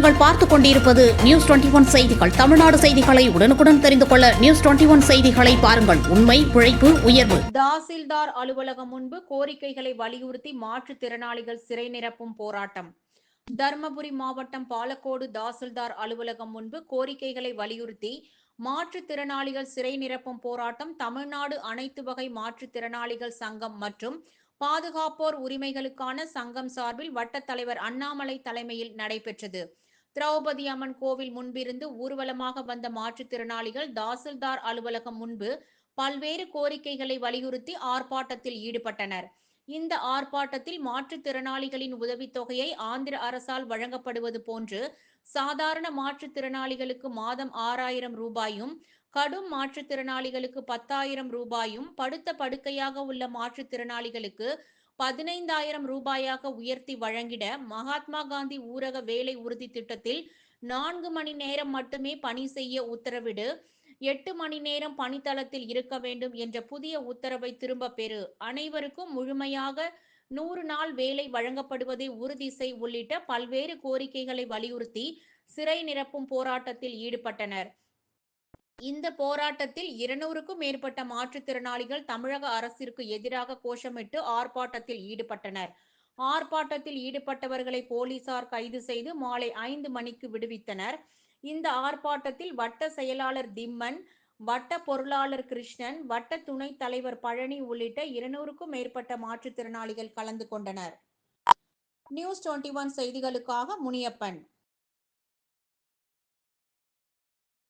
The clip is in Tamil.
நீங்கள் பார்த்துக் கொண்டிருப்பது நியூஸ் 21 செய்திகள். தமிழ்நாடு செய்திகளை உடனுக்குடன் தெரிந்து கொள்ள நியூஸ் 21 செய்திகளை பாருங்கள். உண்மை, உழைப்பு, உயர்வு. தாசில்தார் அலுவலகம் முன்பு கோரிக்கைகளை வலியுறுத்தி மாற்றுத்திறனாளிகள் சிறை நிரப்பும் போராட்டம். தருமபுரி மாவட்டம் பாலக்கோடு தாசில்தார் அலுவலகம் முன்பு கோரிக்கைகளை வலியுறுத்தி மாற்றுத்திறனாளிகள் சிறை நிரப்பும் போராட்டம் தமிழ்நாடு அனைத்து வகை மாற்றுத்திறனாளிகள் சங்கம் மற்றும் பாதுகாப்போர் உரிமைகளுக்கான சங்கம் சார்பில் வட்டத் தலைவர் அண்ணாமலை தலைமையில் நடைபெற்றது. திரௌபதி அம்மன் கோவில் முன்பிருந்து ஊர்வலமாக வந்த மாற்றுத்திறனாளிகள் தாசில்தார் அலுவலகம் முன்பு பல்வேறு கோரிக்கைகளை வலியுறுத்தி ஆர்ப்பாட்டத்தில் ஈடுபட்டனர். இந்த ஆர்ப்பாட்டத்தில் மாற்றுத்திறனாளிகளின் உதவித்தொகையை ஆந்திர அரசால் வழங்கப்படுவது போன்று சாதாரண மாற்றுத்திறனாளிகளுக்கு மாதம் 6000 ரூபாயும், கடும் மாற்றுத்திறனாளிகளுக்கு 10,000 ரூபாயும், படுத்த படுக்கையாக உள்ள மாற்றுத்திறனாளிகளுக்கு 15,000 ரூபாயாக உயர்த்தி வழங்கிட மகாத்மா காந்தி ஊரக வேலை உறுதி திட்டத்தில் 4 மணி நேரம் மட்டுமே பணி செய்ய உத்தரவிடு, 8 மணி நேரம் பணித்தளத்தில் இருக்க வேண்டும் என்ற புதிய உத்தரவை திரும்ப பெறு, அனைவருக்கும் முழுமையாக 100 நாள் வேலை வழங்கப்படுவதை உறுதி செய் உள்ளிட்ட பல்வேறு கோரிக்கைகளை வலியுறுத்தி சிறை நிரப்பும் போராட்டத்தில் ஈடுபட்டனர். இந்த போராட்டத்தில் 200க்கும் மேற்பட்ட மாற்றுத்திறனாளிகள் தமிழக அரசிற்கு எதிராக கோஷமிட்டு ஆர்ப்பாட்டத்தில் ஈடுபட்டனர். ஆர்ப்பாட்டத்தில் ஈடுபட்டவர்களை போலீசார் கைது செய்து மாலை 5 மணிக்கு விடுவித்தனர். இந்த ஆர்ப்பாட்டத்தில் வட்ட செயலாளர் திம்மன், வட்ட பொருளாளர் கிருஷ்ணன், வட்ட துணைத் தலைவர் பழனி உள்ளிட்ட 200க்கும் மேற்பட்ட மாற்றுத்திறனாளிகள் கலந்து கொண்டனர். நியூஸ் 21 செய்திகளுக்காக முனியப்பன்.